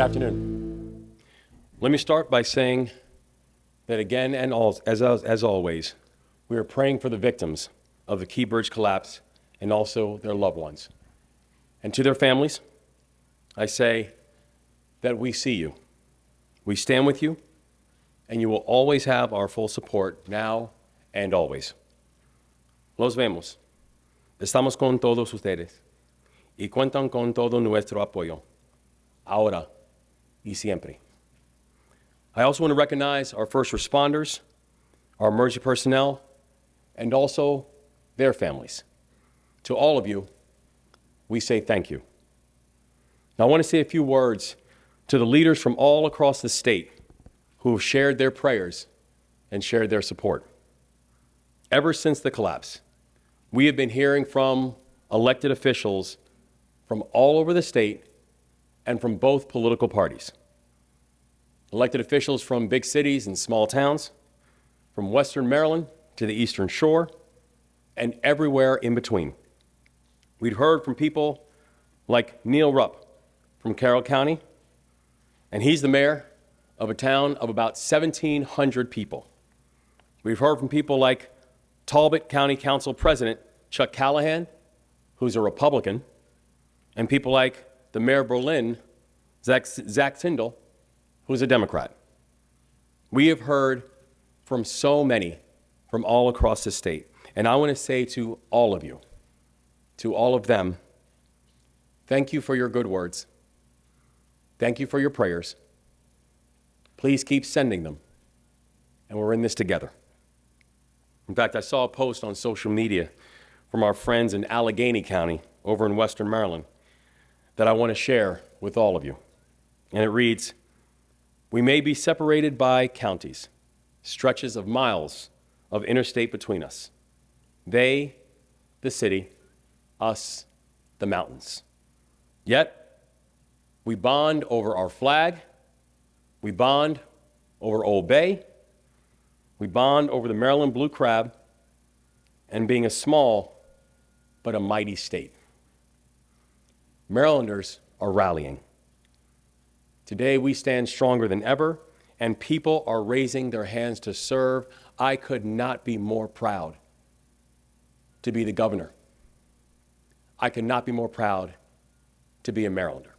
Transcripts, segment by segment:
afternoon. Let me start by saying that again and as always, we are praying for the victims of the Key Bridge collapse and also their loved ones. And to their families, I say that we see you, we stand with you, and you will always have our full support now and always. Los vemos. Estamos con todos ustedes y cuentan con todo nuestro apoyo, ahora y siempre. I also want to recognize our first responders, our emergency personnel, and also their families. To all of you, we say thank you. Now, I want to say a few words to the leaders from all across the state who have shared their prayers and shared their support. Ever since the collapse, we have been hearing from elected officials from all over the state and from both political parties. Elected officials from big cities and small towns, from Western Maryland to the Eastern Shore, and everywhere in between. We'd heard from people like Neil Rupp from Carroll County, and he's the mayor of a town of about 1,700 people. We've heard from people like Talbot County Council President Chuck Callahan, who's a Republican, and people like the Mayor of Berlin, Zach Sindel, who's a Democrat. We have heard from so many from all across the state. And I want to say to all of you, to all of them, thank you for your good words. Thank you for your prayers. Please keep sending them. And we're in this together. In fact, I saw a post on social media from our friends in Allegheny County over in Western Maryland that I want to share with all of you. And it reads, "We may be separated by counties, stretches of miles of interstate between us. They, the city, us, the mountains. Yet, we bond over our flag, we bond over Old Bay, we bond over the Maryland blue crab, and being a small but a mighty state." Marylanders are rallying. Today, we stand stronger than ever, and people are raising their hands to serve. I could not be more proud to be the governor. I could not be more proud to be a Marylander.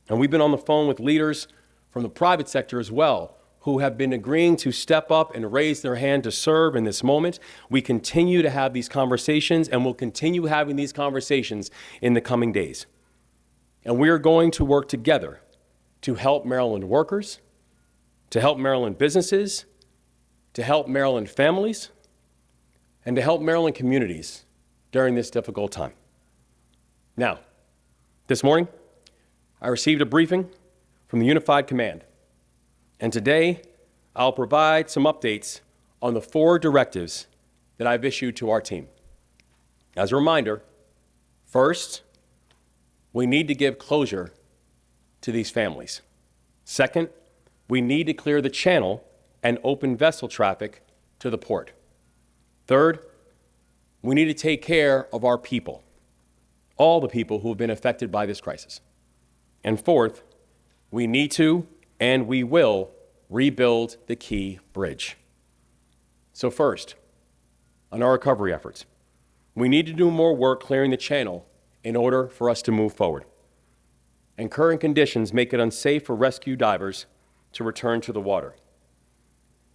And we've been on the phone with leaders from the private sector as well, who have been agreeing to step up and raise their hand to serve in this moment. We continue to have these conversations, and we'll continue having these conversations in the coming days. And we are going to work together to help Maryland workers, to help Maryland businesses, to help Maryland families, and to help Maryland communities during this difficult time. Now, this morning, I received a briefing from the Unified Command, and today I'll provide some updates on the 4 directives that I've issued to our team. As a reminder, first, we need to give closure to these families. Second, we need to clear the channel and open vessel traffic to the port. Third, we need to take care of our people, all the people who have been affected by this crisis. And fourth, we need to and we will rebuild the Key Bridge. So first, on our recovery efforts, we need to do more work clearing the channel in order for us to move forward. And current conditions make it unsafe for rescue divers to return to the water.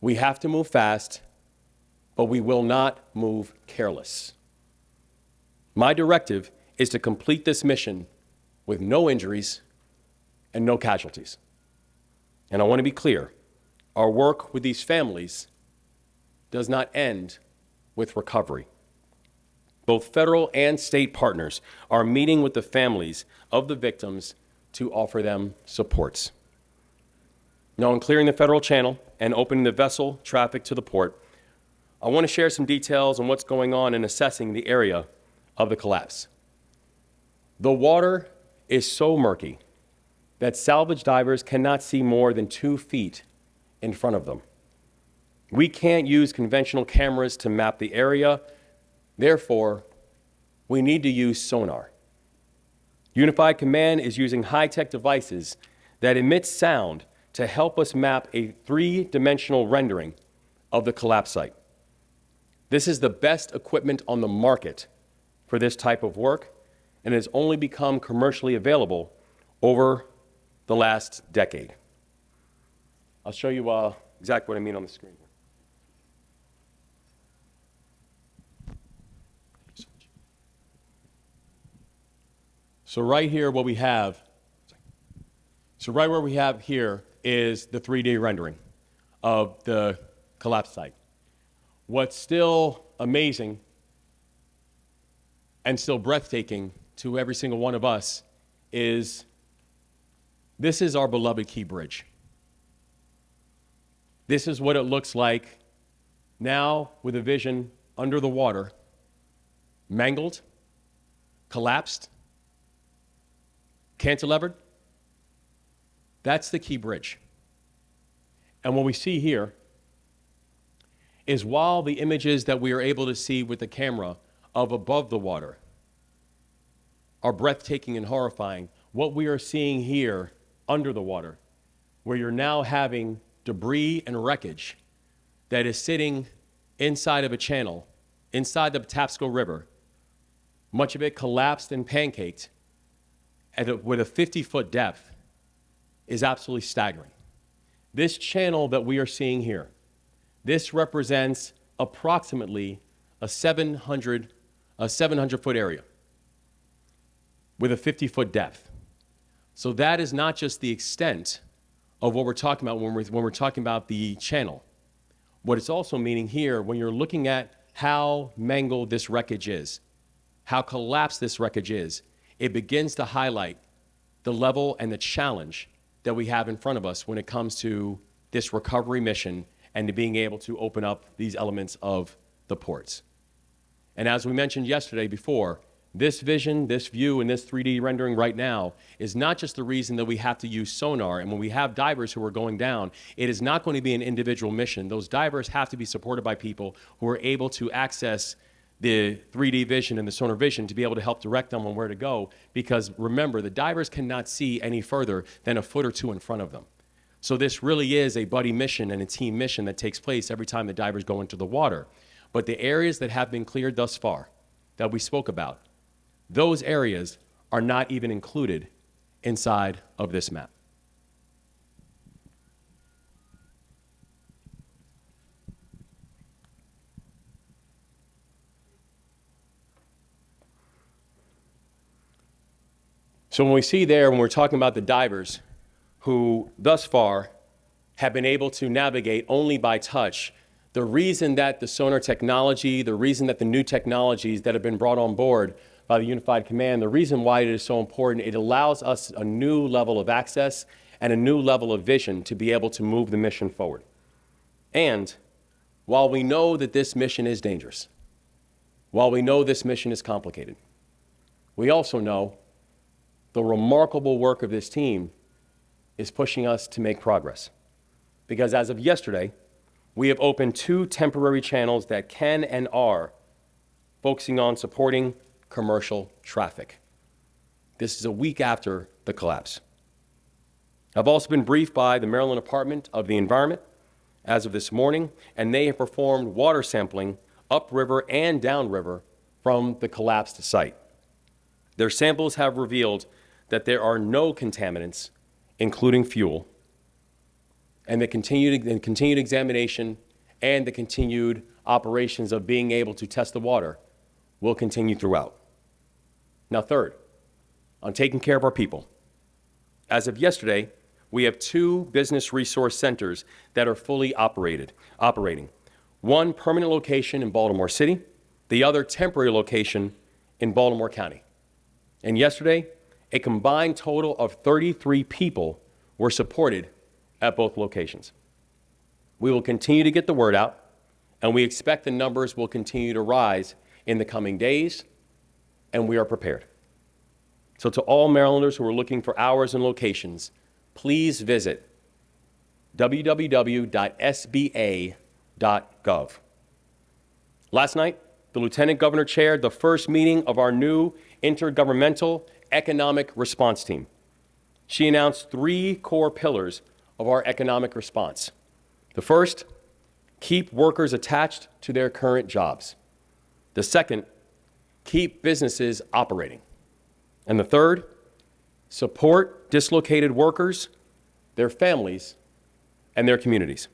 We have to move fast, but we will not move careless. My directive is to complete this mission with no injuries and no casualties. And I want to be clear, our work with these families does not end with recovery. Both federal and state partners are meeting with the families of the victims to offer them supports. Now, in clearing the federal channel and opening the vessel traffic to the port, I want to share some details on what's going on in assessing the area of the collapse. The water is so murky that salvage divers cannot see more than 2 feet in front of them. We can't use conventional cameras to map the area. Therefore, we need to use sonar. Unified Command is using high-tech devices that emit sound to help us map a three-dimensional rendering of the collapse site. This is the best equipment on the market for this type of work, and has only become commercially available over the last decade. I'll show you exactly what I mean on the screen here. So right here, what we have, right where we have here is the 3D rendering of the collapse site. What's still amazing and still breathtaking to every single one of us is this is our beloved Key Bridge. This is what it looks like now with a vision under the water, mangled, collapsed, cantilevered. That's the Key Bridge. And what we see here is while the images that we are able to see with the camera of above the water are breathtaking and horrifying, what we are seeing here under the water, where you're now having debris and wreckage that is sitting inside of a channel, inside the Patapsco River, much of it collapsed and pancaked with a 50-foot depth, is absolutely staggering. This channel that we are seeing here, this represents approximately a 700-foot area with a 50-foot depth. So that is not just the extent of what we're talking about when we're talking about the channel. What it's also meaning here, when you're looking at how mangled this wreckage is, how collapsed this wreckage is, it begins to highlight the level and the challenge that we have in front of us when it comes to this recovery mission and to being able to open up these elements of the ports. And as we mentioned yesterday before, this vision, this view, and this 3D rendering right now is not just the reason that we have to use sonar. And when we have divers who are going down, it is not going to be an individual mission. Those divers have to be supported by people who are able to access the 3D vision and the sonar vision to be able to help direct them on where to go. Because remember, the divers cannot see any further than a foot or two in front of them. So this really is a buddy mission and a team mission that takes place every time the divers go into the water. But the areas that have been cleared thus far, that we spoke about, those areas are not even included inside of this map. So when we see there, when we're talking about the divers who thus far have been able to navigate only by touch, the reason that the sonar technology, the reason that the new technologies that have been brought on board by the Unified Command, the reason why it is so important, it allows us a new level of access and a new level of vision to be able to move the mission forward. And while we know that this mission is dangerous, while we know this mission is complicated, we also know the remarkable work of this team is pushing us to make progress. Because as of yesterday, we have opened 2 temporary channels that can and are focusing on supporting commercial traffic. This is a week after the collapse. I've also been briefed by the Maryland Department of the Environment as of this morning, and they have performed water sampling upriver and downriver from the collapsed site. Their samples have revealed that there are no contaminants, including fuel, and the continued examination and the continued operations of being able to test the water will continue throughout. Now, third, on taking care of our people. As of yesterday, we have 2 business resource centers that are fully operating. One permanent location in Baltimore City, the other temporary location in Baltimore County. And yesterday, a combined total of 33 people were supported at both locations. We will continue to get the word out, and we expect the numbers will continue to rise in the coming days, and we are prepared. So to all Marylanders who are looking for hours and locations, please visit www.sba.gov. Last night, the Lieutenant Governor chaired the first meeting of our new Intergovernmental economic response team. She announced 3 core pillars of our economic response. The first, keep workers attached to their current jobs. The second, keep businesses operating. And the third, support dislocated workers, their families, and their communities.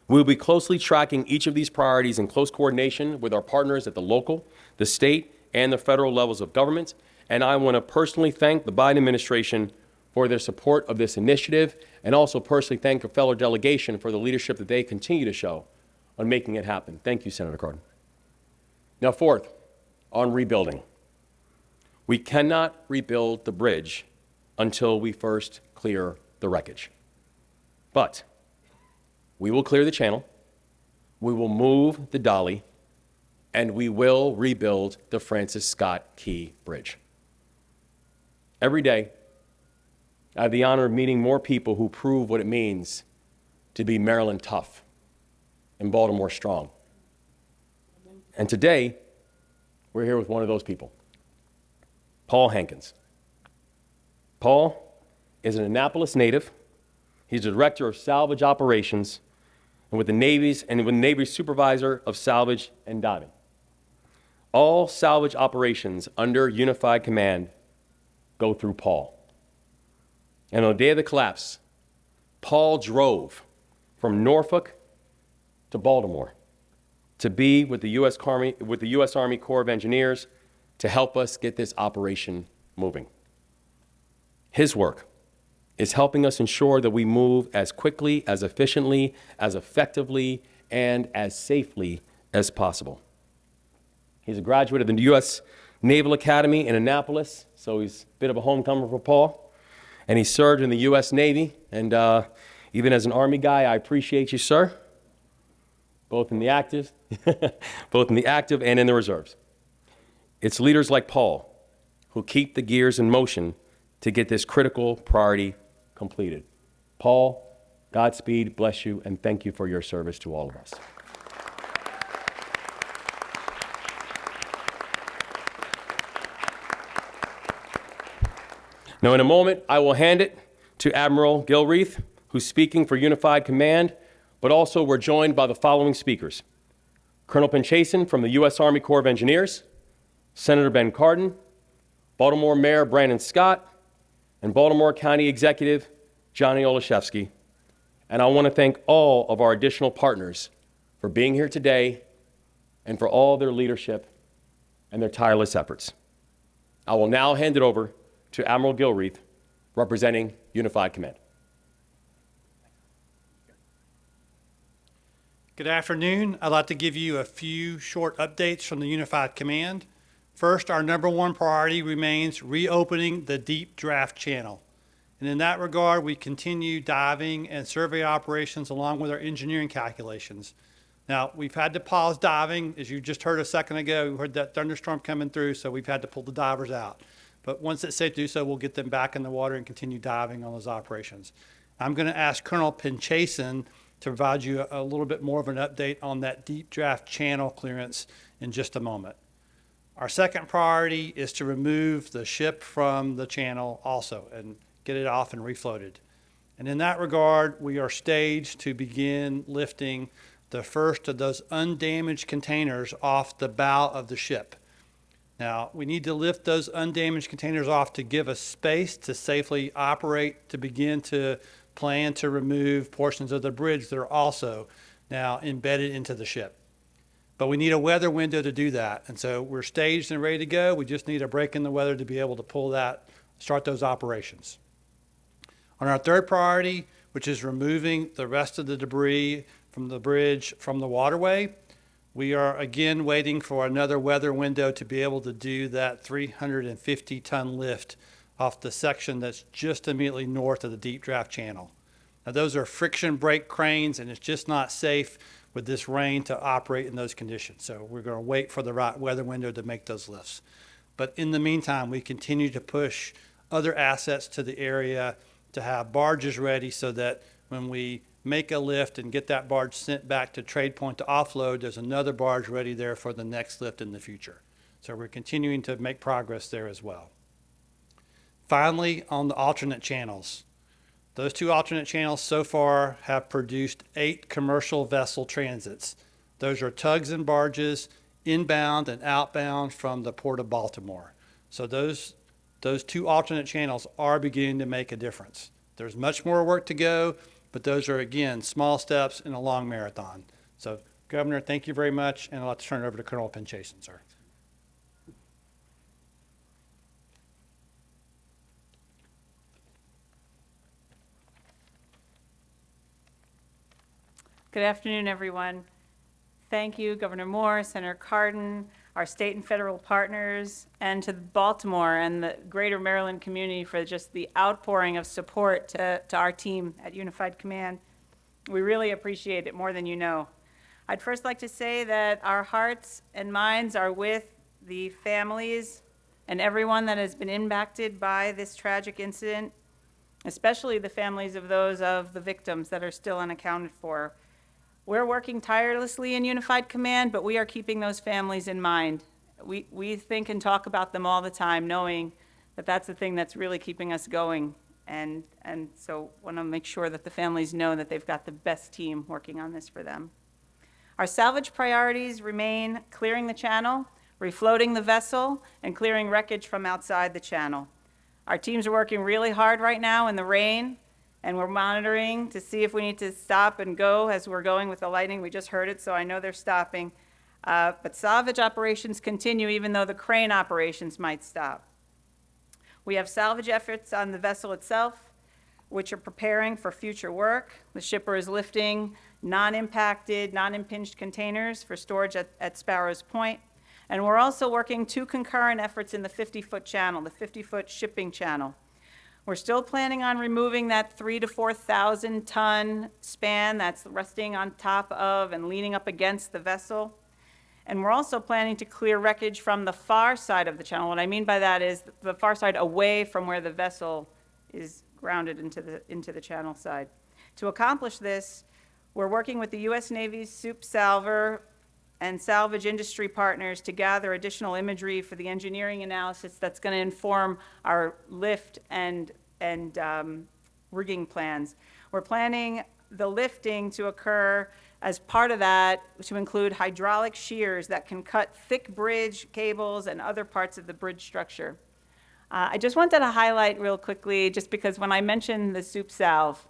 We'll be closely tracking each of these priorities in close coordination with our partners at the local, the state, and the federal levels of government. And I want to personally thank the Biden administration for their support of this initiative, and also personally thank a fellow delegation for the leadership that they continue to show on making it happen. Thank you, Senator Cardin. Now, fourth, on rebuilding. We cannot rebuild the bridge until we first clear the wreckage. But we will clear the channel, we will move the dolly, and we will rebuild the Francis Scott Key Bridge. Every day, I have the honor of meeting more people who prove what it means to be Maryland tough and Baltimore strong. And today, we're here with one of those people, Paul Hankins. Paul is an Annapolis native. He's the director of salvage operations and with the Navy's supervisor of salvage and diving. All salvage operations under unified command go through Paul. And on the day of the collapse, Paul drove from Norfolk to Baltimore to be with the U.S. Army Corps of Engineers to help us get this operation moving. His work is helping us ensure that we move as quickly, as efficiently, as effectively, and as safely as possible. He's a graduate of the U.S. Naval Academy in Annapolis, so he's a bit of a homecoming for Paul. And he served in the U.S. Navy, and even as an Army guy, I appreciate you, sir, both in the active, and in the reserves. It's leaders like Paul who keep the gears in motion to get this critical priority completed. Paul, Godspeed, bless you, and thank you for your service to all of us. Now, in a moment, I will hand it to Admiral Gilreath, who's speaking for Unified Command, but also we're joined by the following speakers: Colonel Pinchason from the U.S. Army Corps of Engineers, Senator Ben Cardin, Baltimore Mayor Brandon Scott, and Baltimore County Executive Johnny Olszewski. And I want to thank all of our additional partners for being here today and for all their leadership and their tireless efforts. I will now hand it over to Admiral Gilreath, representing Unified Command. Good afternoon. I'd like to give you a few short updates from the Unified Command. First, our number one priority remains reopening the deep draft channel. And in that regard, we continue diving and survey operations along with our engineering calculations. Now, we've had to pause diving. As you just heard a second ago, we heard that thunderstorm coming through, so we've had to pull the divers out. But once it's safe to do so, we'll get them back in the water and continue diving on those operations. I'm going to ask Colonel Pinchason to provide you a little bit more of an update on that deep draft channel clearance in just a moment. Our second priority is to remove the ship from the channel also and get it off and refloated. And in that regard, we are staged to begin lifting the first of those undamaged containers off the bow of the ship. Now, we need to lift those undamaged containers off to give us space to safely operate, to begin to plan to remove portions of the bridge that are also now embedded into the ship. But we need a weather window to do that. And so we're staged and ready to go. We just need a break in the weather to be able to pull that, start those operations. On our third priority, which is removing the rest of the debris from the bridge from the waterway, we are again waiting for another weather window to be able to do that 350-ton lift off the section that's just immediately north of the deep draft channel. Now, those are friction brake cranes, and it's just not safe with this rain to operate in those conditions. So we're going to wait for the right weather window to make those lifts. But in the meantime, we continue to push other assets to the area to have barges ready so that when we make a lift and get that barge sent back to Trade Point to offload, there's another barge ready there for the next lift in the future. So we're continuing to make progress there as well. Finally, on the alternate channels. Those 2 alternate channels so far have produced 8 commercial vessel transits. Those are tugs and barges inbound and outbound from the Port of Baltimore. So those 2 alternate channels are beginning to make a difference. There's much more work to go, but those are, again, small steps in a long marathon. So, Governor, thank you very much, and I'd like to turn it over to Colonel Pinchason, sir. Good afternoon, everyone. Thank you, Governor Moore, Senator Cardin, our state and federal partners, and to Baltimore and the greater Maryland community for just the outpouring of support to our team at Unified Command. We really appreciate it more than you know. I'd first like to say that our hearts and minds are with the families and everyone that has been impacted by this tragic incident, especially the families of those of the victims that are still unaccounted for. We're working tirelessly in Unified Command, but we are keeping those families in mind. We think and talk about them all the time, knowing that that's the thing that's really keeping us going. And so want to make sure that the families know that they've got the best team working on this for them. Our salvage priorities remain clearing the channel, refloating the vessel, and clearing wreckage from outside the channel. Our teams are working really hard right now in the rain, and we're monitoring to see if we need to stop and go as we're going with the lightning. We just heard it, so I know they're stopping. But salvage operations continue even though the crane operations might stop. We have salvage efforts on the vessel itself, which are preparing for future work. The shipper is lifting non-impacted, non-impinged containers for storage at Sparrows Point. And we're also working 2 concurrent efforts in the 50-foot channel, the 50-foot shipping channel. We're still planning on removing that 3,000 to 4,000 ton span that's resting on top of and leaning up against the vessel. And we're also planning to clear wreckage from the far side of the channel. What I mean by that is the far side away from where the vessel is grounded into the channel side. To accomplish this, we're working with the U.S. Navy's Soup Salver and salvage industry partners to gather additional imagery for the engineering analysis that's going to inform our lift and rigging plans. We're planning the lifting to occur as part of that to include hydraulic shears that can cut thick bridge cables and other parts of the bridge structure. I just wanted to highlight real quickly, just because when I mentioned the soup salve,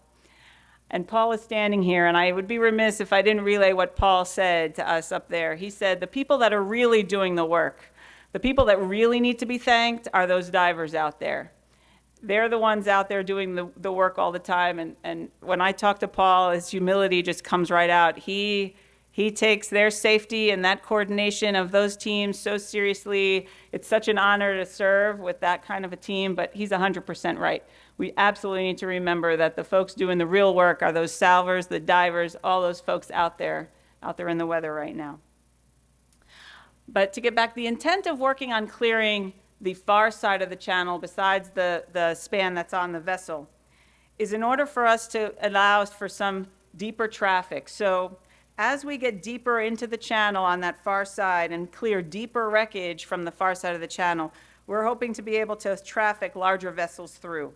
and Paul is standing here, and I would be remiss if I didn't relay what Paul said to us up there. He said, the people that are really doing the work, the people that really need to be thanked are those divers out there. They're the ones out there doing the work all the time, and when I talk to Paul, his humility just comes right out. He takes their safety and that coordination of those teams so seriously. It's such an honor to serve with that kind of a team, but he's 100% right. We absolutely need to remember that the folks doing the real work are those salvers, the divers, all those folks out there in the weather right now. But to get back, the intent of working on clearing the far side of the channel, besides the span that's on the vessel, is in order for us to allow for some deeper traffic. So as we get deeper into the channel on that far side and clear deeper wreckage from the far side of the channel, we're hoping to be able to traffic larger vessels through.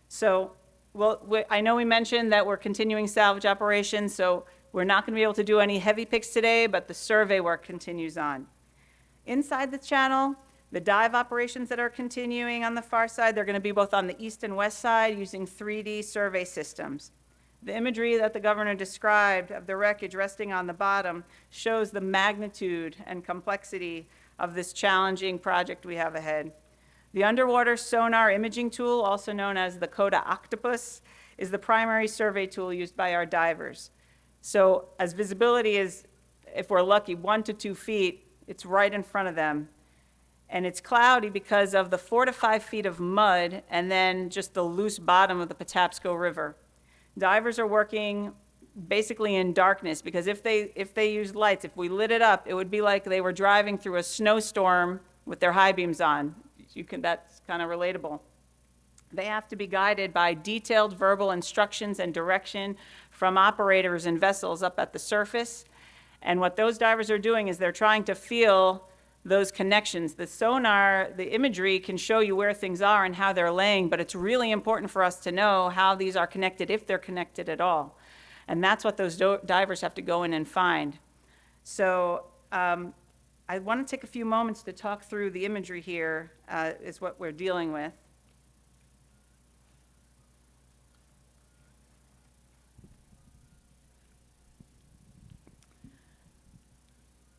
So I know we mentioned that we're continuing salvage operations, so we're not going to be able to do any heavy picks today, but the survey work continues on. Inside the channel, the dive operations that are continuing on the far side, they're going to be both on the east and west side using 3D survey systems. The imagery that the governor described of the wreckage resting on the bottom shows the magnitude and complexity of this challenging project we have ahead. The underwater sonar imaging tool, also known as the Coda Octopus, is the primary survey tool used by our divers. So as visibility is, if we're lucky, 1 to 2 feet, it's right in front of them. And it's cloudy because of the 4 to 5 feet of mud and then just the loose bottom of the Patapsco River. Divers are working basically in darkness because if they used lights, if we lit it up, it would be like they were driving through a snowstorm with their high beams on. That's kind of relatable. They have to be guided by detailed verbal instructions and direction from operators and vessels up at the surface. And what those divers are doing is they're trying to feel those connections. The sonar, the imagery can show you where things are and how they're laying, but it's really important for us to know how these are connected, if they're connected at all. And that's what those divers have to go in and find. So I want to take a few moments to talk through the imagery here, is what we're dealing with.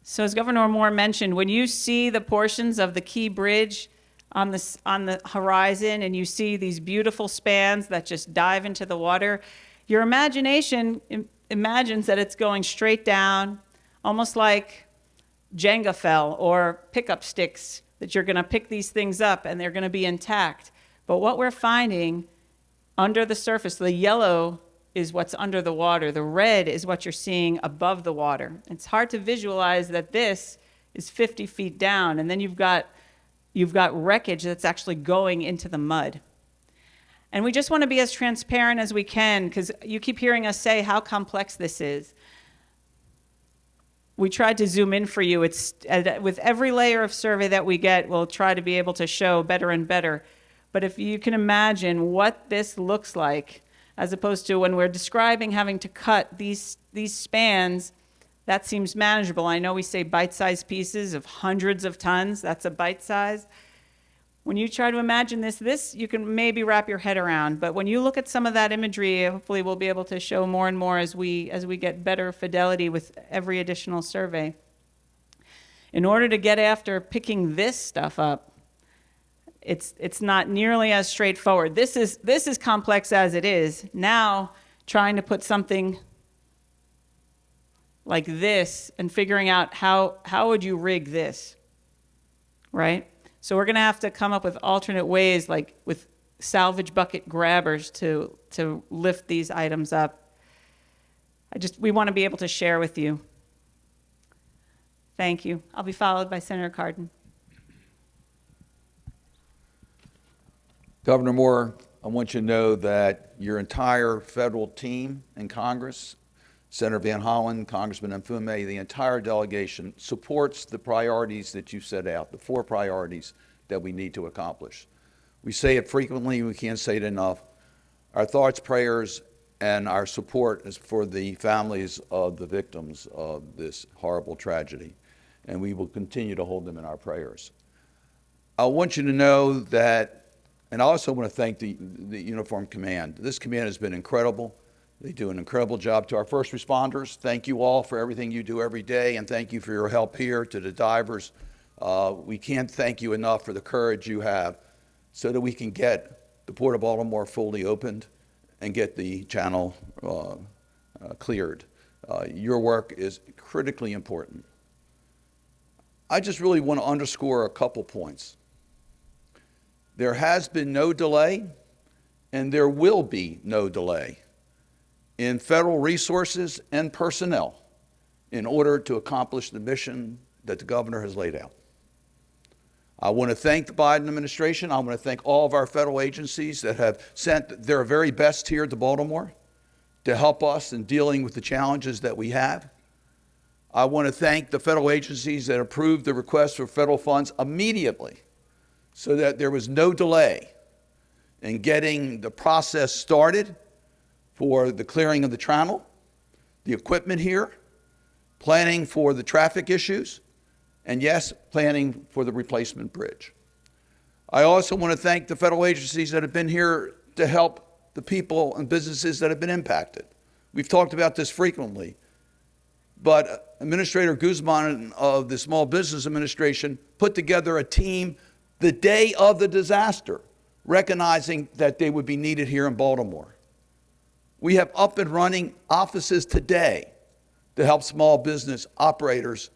So as Governor Moore mentioned, when you see the portions of the Key Bridge on the horizon and you see these beautiful spans that just dive into the water, your imagination imagines that it's going straight down, almost like Jenga fell or pickup sticks, that you're going to pick these things up and they're going to be intact. But what we're finding under the surface, the yellow is what's under the water. The red is what you're seeing above the water. It's hard to visualize that this is 50 feet down, and then you've got wreckage that's actually going into the mud. And we just want to be as transparent as we can, because you keep hearing us say how complex this is. We tried to zoom in for you. It's with every layer of survey that we get, we'll try to be able to show better and better. But if you can imagine what this looks like, as opposed to when we're describing having to cut these spans, that seems manageable. I know we say bite-sized pieces of hundreds of tons. That's a bite size. When you try to imagine this you can maybe wrap your head around. But when you look at some of that imagery, hopefully we'll be able to show more and more as we get better fidelity with every additional survey. In order to get after picking this stuff up, it's not nearly as straightforward. This is complex as it is. Now, trying to put something like this and figuring out how would you rig this, right? So we're going to have to come up with alternate ways, like with salvage bucket grabbers to lift these items up. We want to be able to share with you. Thank you. I'll be followed by Senator Cardin. Governor Moore, I want you to know that your entire federal team in Congress, Senator Van Hollen, Congressman Mfume, the entire delegation supports the priorities that you set out, the 4 priorities that we need to accomplish. We say it frequently, we can't say it enough. Our thoughts, prayers, and our support is for the families of the victims of this horrible tragedy, and we will continue to hold them in our prayers. I want you to know that, and I also want to thank the Uniform Command. This command has been incredible. They do an incredible job. To our first responders, thank you all for everything you do every day, and thank you for your help here. To the divers, we can't thank you enough for the courage you have so that we can get the Port of Baltimore fully opened and get the channel cleared. Your work is critically important. I just really want to underscore a couple points. There has been no delay, and there will be no delay in federal resources and personnel in order to accomplish the mission that the governor has laid out. I want to thank the Biden administration. I want to thank all of our federal agencies that have sent their very best here to Baltimore to help us in dealing with the challenges that we have. I want to thank the federal agencies that approved the request for federal funds immediately, so that there was no delay in getting the process started for the clearing of the channel, the equipment here, planning for the traffic issues, and yes, planning for the replacement bridge. I also want to thank the federal agencies that have been here to help the people and businesses that have been impacted. We've talked about this frequently, but Administrator Guzman of the Small Business Administration put together a team the day of the disaster, recognizing that they would be needed here in Baltimore. We have up and running offices today to help small business operators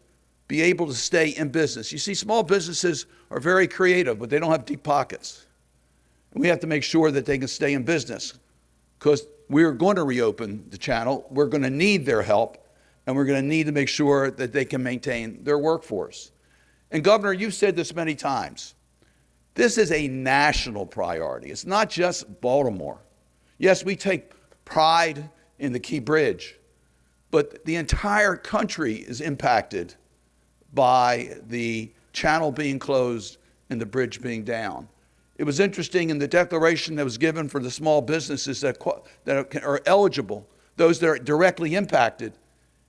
be able to stay in business. You see, small businesses are very creative, but they don't have deep pockets. And we have to make sure that they can stay in business, because we're going to reopen the channel. We're going to need their help, and we're going to need to make sure that they can maintain their workforce. And Governor, you've said this many times. This is a national priority. It's not just Baltimore. Yes, we take pride in the Key Bridge, but the entire country is impacted by the channel being closed and the bridge being down. It was interesting in the declaration that was given for the small businesses that are eligible, those that are directly impacted.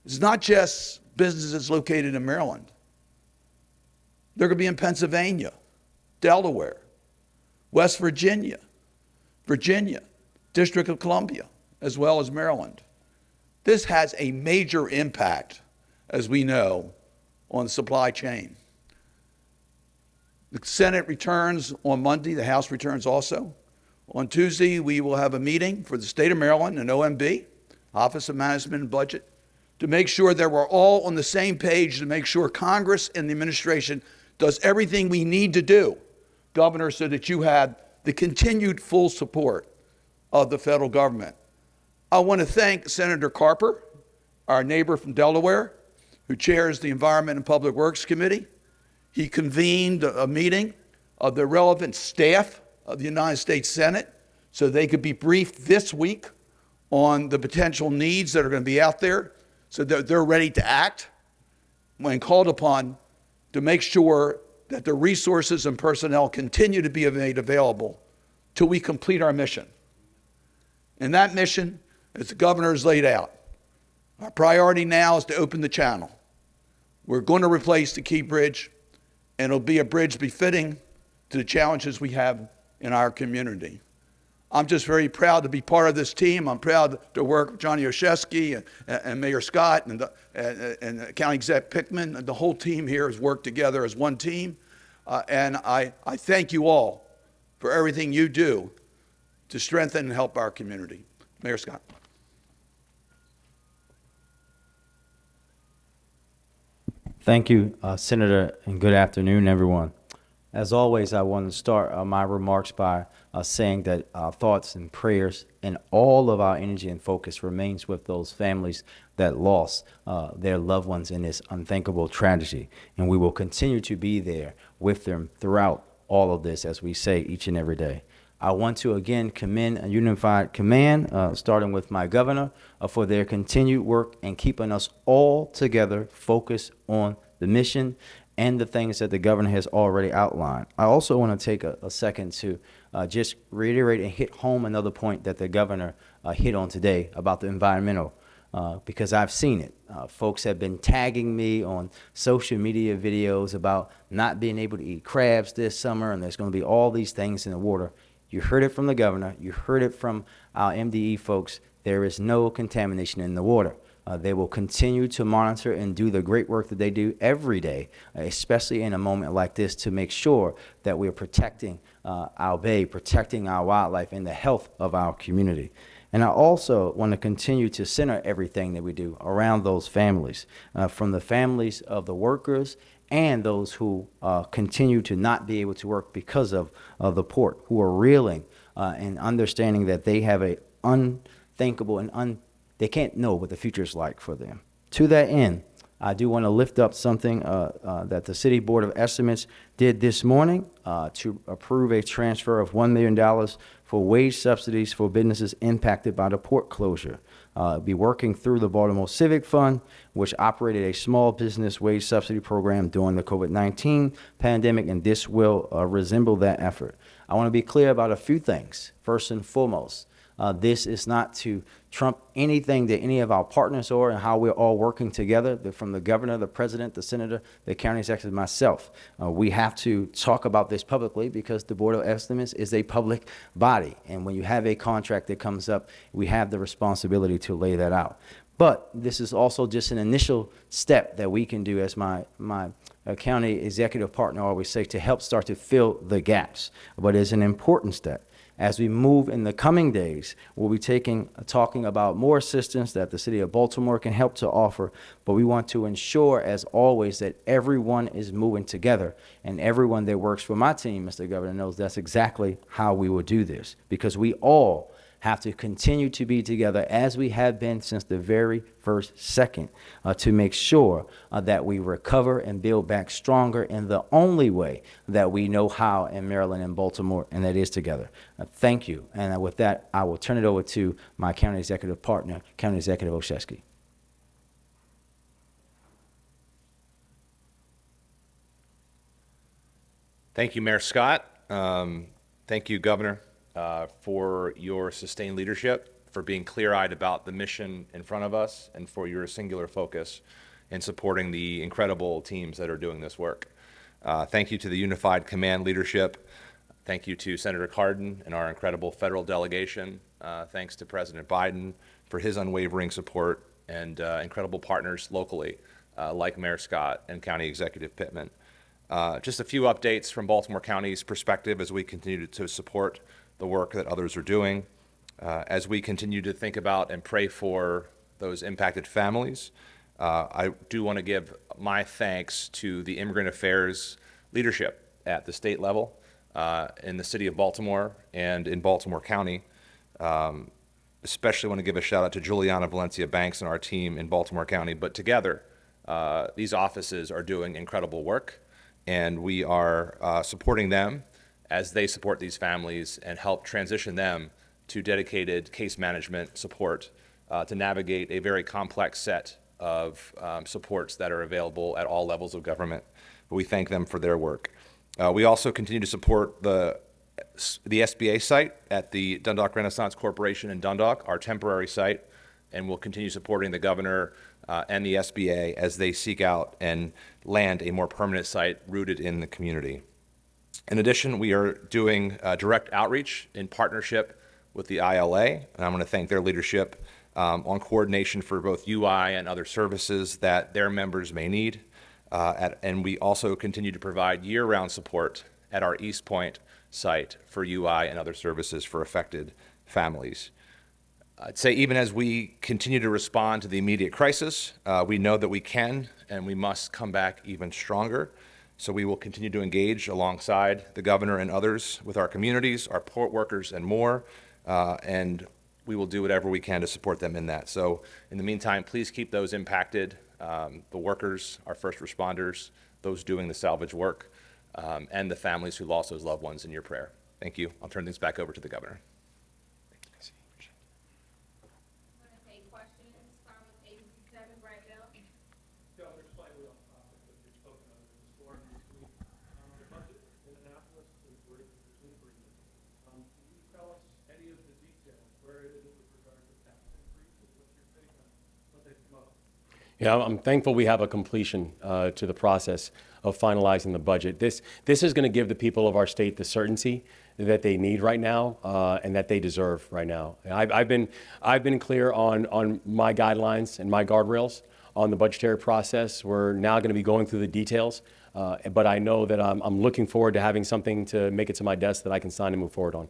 It's not just businesses located in Maryland. They're going to be in Pennsylvania, Delaware, West Virginia, District of Columbia, as well as Maryland. This has a major impact, as we know, on the supply chain. The Senate returns on Monday. The House returns also. On Tuesday, we will have a meeting for the state of Maryland and OMB, Office of Management and Budget, to make sure that we're all on the same page, to make sure Congress and the administration does everything we need to do, Governor, so that you have the continued full support of the federal government. I want to thank Senator Carper, our neighbor from Delaware, who chairs the Environment and Public Works Committee. He convened a meeting of the relevant staff of the United States Senate so they could be briefed this week on the potential needs that are going to be out there so that they're ready to act when called upon to make sure that the resources and personnel continue to be made available till we complete our mission. And that mission, as the governor has laid out, our priority now is to open the channel. We're going to replace the Key Bridge, and it'll be a bridge befitting to the challenges we have in our community. I'm just very proud to be part of this team. I'm proud to work with Johnny Olszewski and Mayor Scott and County Exec Pickman. And the whole team here has worked together as one team. And I thank you all for everything you do to strengthen and help our community. Mayor Scott. Thank you, Senator, and good afternoon, everyone. As always, I want to start my remarks by saying that our thoughts and prayers and all of our energy and focus remains with those families that lost their loved ones in this unthinkable tragedy. And we will continue to be there with them throughout all of this, as we say each and every day. I want to again commend a unified command, starting with my governor, for their continued work and keeping us all together, focused on the mission and the things that the governor has already outlined. I also want to take a second to just reiterate and hit home another point that the governor hit on today about the environmental, because I've seen it. Folks have been tagging me on social media videos about not being able to eat crabs this summer, and there's going to be all these things in the water. You heard it from the governor. You heard it from our MDE folks. There is no contamination in the water. They will continue to monitor and do the great work that they do every day, especially in a moment like this, to make sure that we're protecting our bay, protecting our wildlife, and the health of our community. And I also want to continue to center everything that we do around those families, from the families of the workers and those who continue to not be able to work because of the port, who are reeling and understanding that they have a unthinkable and they can't know what the future is like for them. To that end, I do want to lift up something that the City Board of Estimates did this morning to approve a transfer of $1 million for wage subsidies for businesses impacted by the port closure. Be working through the Baltimore Civic Fund, which operated a small business wage subsidy program during the COVID-19 pandemic, and this will resemble that effort. I want to be clear about a few things. First and foremost, this is not to trump anything that any of our partners are and how we're all working together, from the governor, the president, the senator, the county executive, myself. We have to talk about this publicly because the Board of Estimates is a public body. And when you have a contract that comes up, we have the responsibility to lay that out. But this is also just an initial step that we can do, as my county executive partner always say, to help start to fill the gaps. But it's an important step. As we move in the coming days, we'll be talking about more assistance that the City of Baltimore can help to offer, but we want to ensure, as always, that everyone is moving together, and everyone that works for my team, Mr. Governor, knows that's exactly how we will do this, because we all have to continue to be together as we have been since the very first second to make sure that we recover and build back stronger in the only way that we know how in Maryland and Baltimore, and that is together. Thank you. And with that, I will turn it over to my county executive partner, County Executive Olszewski. Thank you, Mayor Scott. Thank you, Governor, for your sustained leadership, for being clear-eyed about the mission in front of us, and for your singular focus in supporting the incredible teams that are doing this work. Thank you to the Unified Command leadership. Thank you to Senator Cardin and our incredible federal delegation. Thanks to President Biden for his unwavering support and incredible partners locally, like Mayor Scott and County Executive Pittman. Just a few updates from Baltimore County's perspective as we continue to support the work that others are doing. As we continue to think about and pray for those impacted families, I do want to give my thanks to the Immigrant Affairs leadership at the state level, in the city of Baltimore and in Baltimore County. Especially want to give a shout out to Juliana Valencia Banks and our team in Baltimore County. But together, these offices are doing incredible work, and we are supporting them as they support these families and help transition them to dedicated case management support to navigate a very complex set of supports that are available at all levels of government. But we thank them for their work. We also continue to support the SBA site at the Dundalk Renaissance Corporation in Dundalk, our temporary site, and we'll continue supporting the governor and the SBA as they seek out and land a more permanent site rooted in the community. In addition, we are doing direct outreach in partnership with the ILA, and I'm going to thank their leadership on coordination for both UI and other services that their members may need. And we also continue to provide year-round support at our East Point site for UI and other services for affected families. I'd say even as we continue to respond to the immediate crisis, we know that we can and we must come back even stronger. So we will continue to engage alongside the governor and others with our communities, our port workers, and more. And we will do whatever we can to support them in that. So in the meantime, please keep those impacted, the workers, our first responders, those doing the salvage work, and the families who lost those loved ones in your prayer. Thank you. I'll turn things back over to the governor. Governor, slightly off topic, but you've spoken of it this morning, this week. The budget in Annapolis is great, there's an agreement. Can you tell us any of the details, where it is with regard to tax increases? What's your take on what they've come up with? Yeah, I'm thankful we have a completion to the process of finalizing the budget. This is going to give the people of our state the certainty that they need right now and that they deserve right now. I've been clear on my guidelines and my guardrails on the budgetary process. We're now going to be going through the details, but I know that I'm looking forward to having something to make it to my desk that I can sign and move forward on.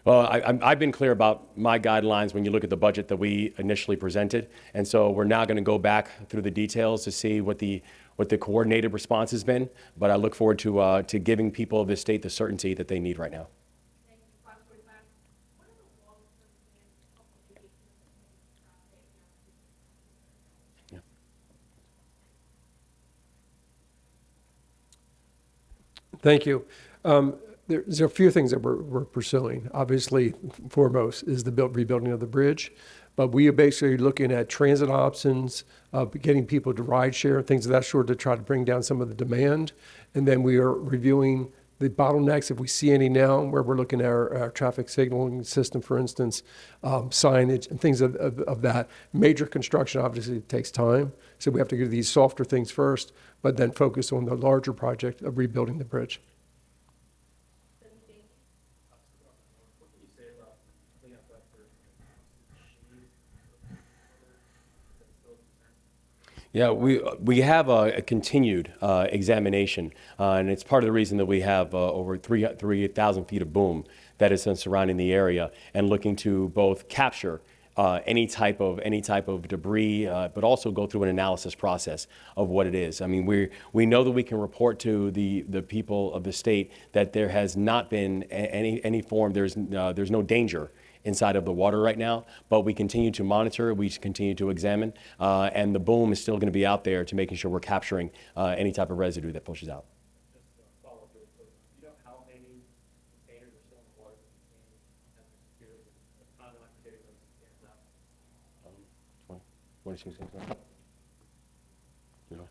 Well, I've been clear about my guidelines when you look at the budget that we initially presented, and so we're now going to go back through the details to see what the coordinated response has been. But I look forward to giving people of this state the certainty that they need right now. Thank you. There's a few things that we're pursuing. Obviously, foremost is the rebuilding of the bridge, but we are basically looking at transit options, getting people to ride share, things of that sort to try to bring down some of the demand. And then we are reviewing the bottlenecks, if we see any now, where we're looking at our traffic signaling system, for instance, signage and things of that. Major construction obviously takes time, so we have to do these softer things first, but then focus on the larger project of rebuilding the bridge. Yeah, we have a continued examination, and it's part of the reason that we have over 3,000 feet of boom that is surrounding the area, and looking to both capture any type of debris, but also go through an analysis process of what it is. I mean, we know that we can report to the people of the state that there has not been any form. There's no danger inside of the water right now, but we continue to monitor, we continue to examine, and the boom is still going to be out there to making sure we're capturing any type of residue that pushes out. Just to follow up really quick, do you know how many containers are still in the water at the security? How am I getting those containers out? 26 inches. You know.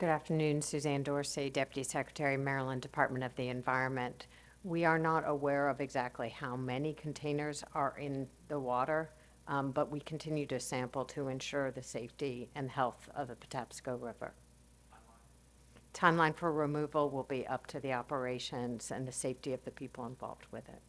Good afternoon, Suzanne Dorsey, Deputy Secretary, Maryland Department of the Environment. We are not aware of exactly how many containers are in the water, but we continue to sample to ensure the safety and health of the Patapsco River. Timeline for removal will be up to the operations and the safety of the people involved with it.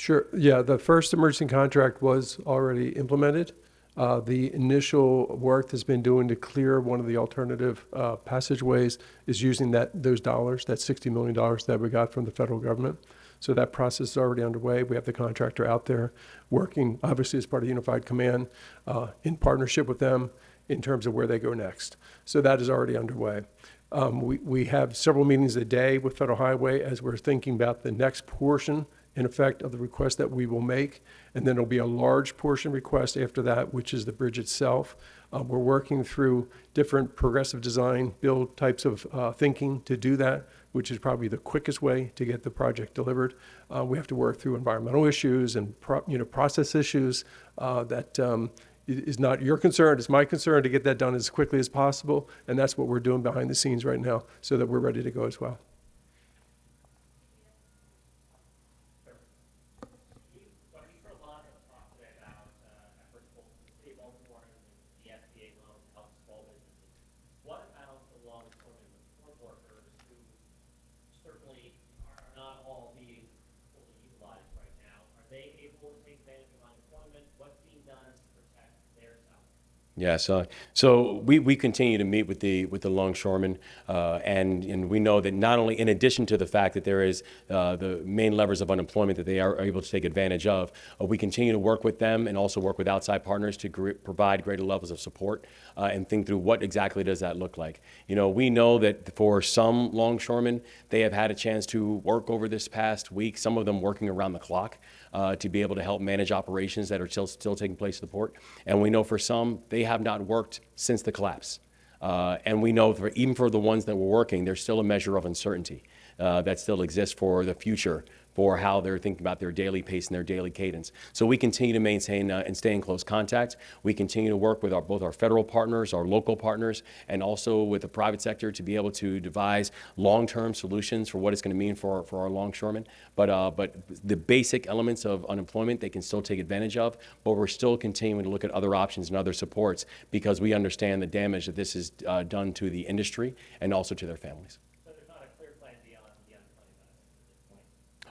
Sure. Yeah, the first emergency contract was already implemented. The initial work that's been doing to clear one of the alternative passageways is using those dollars, that $60 million that we got from the federal government. So that process is already underway. We have the contractor out there working, obviously as part of Unified Command, in partnership with them in terms of where they go next. So that is already underway. We have several meetings a day with Federal Highway as we're thinking about the next portion, in effect, of the request that we will make. And then there'll be a large portion request after that, which is the bridge itself. We're working through different progressive design build types of thinking to do that, which is probably the quickest way to get the project delivered. We have to work through environmental issues and process issues that is not your concern, it's my concern to get that done as quickly as possible. And that's what we're doing behind the scenes right now so that we're ready to go as well. Yes, so we continue to meet with the longshoremen, and we know that not only in addition to the fact that there is the main levers of unemployment that they are able to take advantage of, we continue to work with them and also work with outside partners to provide greater levels of support and think through what exactly does that look like. You know, we know that for some longshoremen, they have had a chance to work over this past week, some of them working around the clock to be able to help manage operations that are still taking place at the port. And we know for some, they have not worked since the collapse. And we know even for the ones that were working, there's still a measure of uncertainty that still exists for the future, for how they're thinking about their daily pace and their daily cadence. So we continue to maintain and stay in close contact. We continue to work with both our federal partners, our local partners, and also with the private sector to be able to devise long-term solutions for what it's going to mean for our longshoremen. But the basic elements of unemployment, they can still take advantage of, but we're still continuing to look at other options and other supports because we understand the damage that this has done to the industry and also to their families.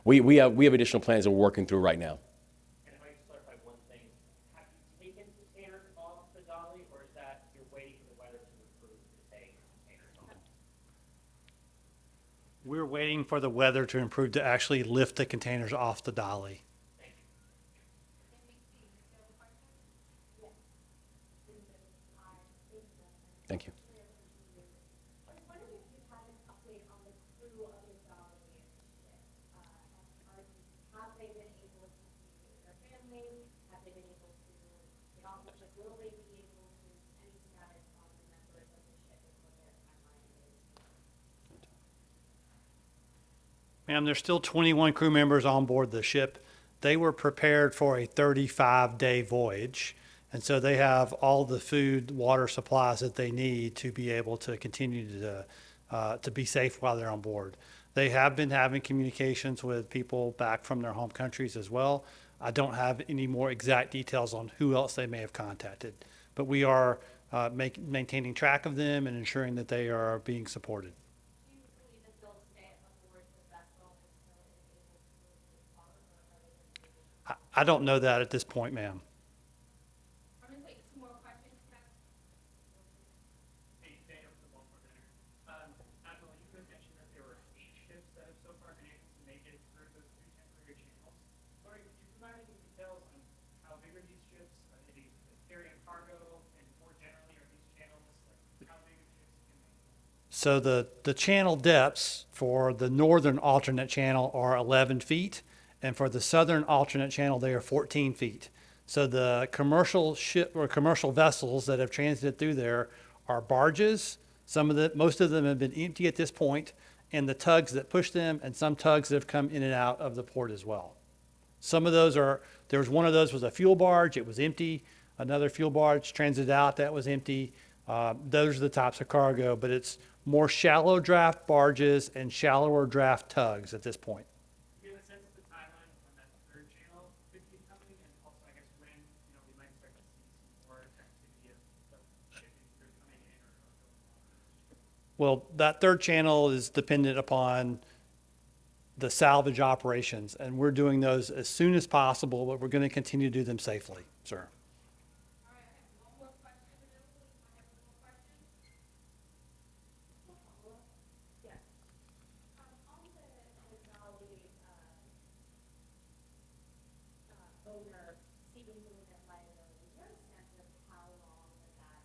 We have additional plans that we're working through right now. And if I just clarify one thing, have you taken containers off the dolly, or is that you're waiting for the weather to improve to take containers off? We're waiting for the weather to improve to actually lift the containers off the dolly. Thank you. Ma'am, there's still 21 crew members on board the ship. They were prepared for a 35-day voyage, and so they have all the food, water supplies that they need to be able to continue to be safe while they're on board. They have been having communications with people back from their home countries as well. I don't have any more exact details on who else they may have contacted, but we are maintaining track of them and ensuring that they are being supported. I don't know that at this point, ma'am. Admiral, you had mentioned that there were 8 ships that have so far been able to make it through those 2 temporary channels. Sorry, could you provide any details on how big are these ships? Are they carrying cargo? And more generally, are these channels, like, how big of ships can they? So the channel depths for the northern alternate channel are 11 feet, and for the southern alternate channel, they are 14 feet. So the commercial ship or commercial vessels that have transited through there are barges. Most of them have been empty at this point, and the tugs that push them, and some tugs that have come in and out of the port as well. Some of those there was one of those was a fuel barge, it was empty. Another fuel barge transited out, that was empty. Those are the types of cargo, but it's more shallow draft barges and shallower draft tugs at this point. Do you have a sense of the timeline on that third channel could be coming, and also, I guess, when, we might start to see some more activity of shipping through coming in or going on? Well, that third channel is dependent upon the salvage operations, and we're doing those as soon as possible, but we're going to continue to do them safely, sir. All right, I have one more question. I have one more question. Yes. On the Denali, owner seeking to look at liability, is there a sense of how long that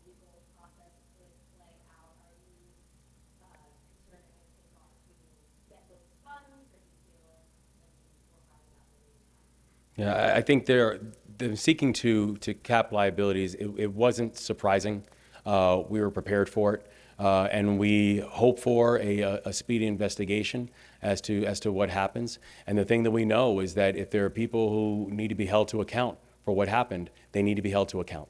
legal process could play out? Are you concerned that it could not to get those funds, or do you feel like we're probably not really? Yeah, I think they're seeking to cap liabilities. It wasn't surprising. We were prepared for it, and we hope for a speedy investigation as to what happens. And the thing that we know is that if there are people who need to be held to account for what happened, they need to be held to account.